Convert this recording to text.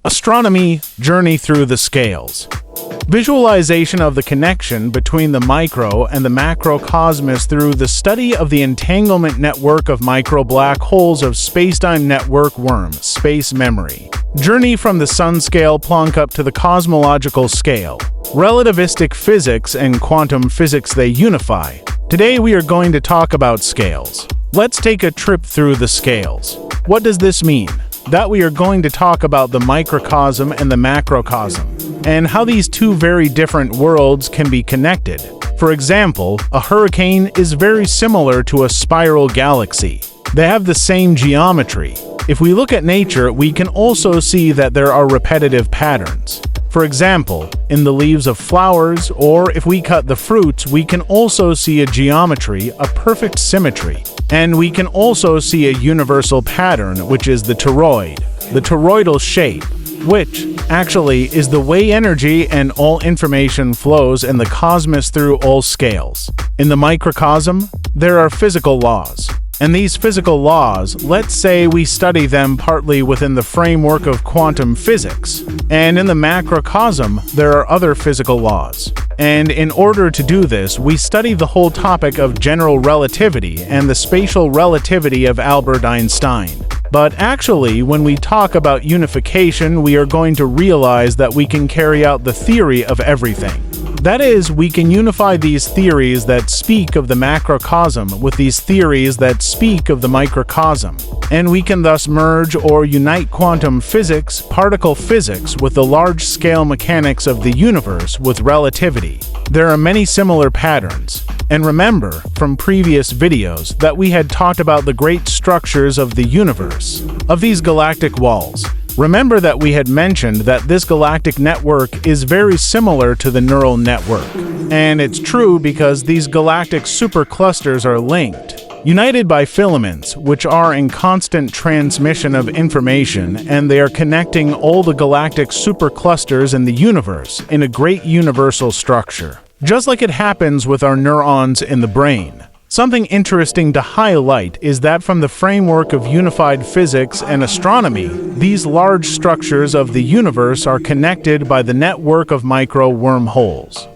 Astronomy, journey through the scales. Visualization of the connection between the micro and the macrocosmos through the study of the entanglement network of micro-black holes of spacetime network worm, space memory. Journey from the sun scale plonk up to the cosmological scale. Relativistic physics and quantum physics, they unify. Today we are going to talk about scales. Let's take a trip through the scales. What does this mean? That we are going to talk about the microcosm and the macrocosm, and how these two very different worlds can be connected. For example, a hurricane is very similar to a spiral galaxy. They have the same geometry. If we look at nature, we can also see that there are repetitive patterns. For example, in the leaves of flowers, or if we cut the fruits, we can also see a geometry, a perfect symmetry. And we can also see a universal pattern, which is the toroidal shape, which actually is the way energy and all information flows in the cosmos through all scales. In the microcosm, there are physical laws. And these physical laws, let's say we study them partly within the framework of quantum physics. And in the macrocosm, there are other physical laws. And in order to do this, we study the whole topic of general relativity and the spatial relativity of Albert Einstein. But actually, when we talk about unification, we are going to realize that we can carry out the theory of everything. That is, we can unify these theories that speak of the macrocosm with these theories that speak of the microcosm. And we can thus merge or unite quantum physics, particle physics, with the large-scale mechanics of the universe with relativity. There are many similar patterns. And remember from previous videos that we had talked about the great structures of the universe, of these galactic walls. Remember that we had mentioned that this galactic network is very similar to the neural network. And it's true because these galactic superclusters are linked, united by filaments, which are in constant transmission of information, and they are connecting all the galactic superclusters in the universe in a great universal structure. Just like it happens with our neurons in the brain. Something interesting to highlight is that from the framework of unified physics and astronomy, these large structures of the universe are connected by the network of micro wormholes.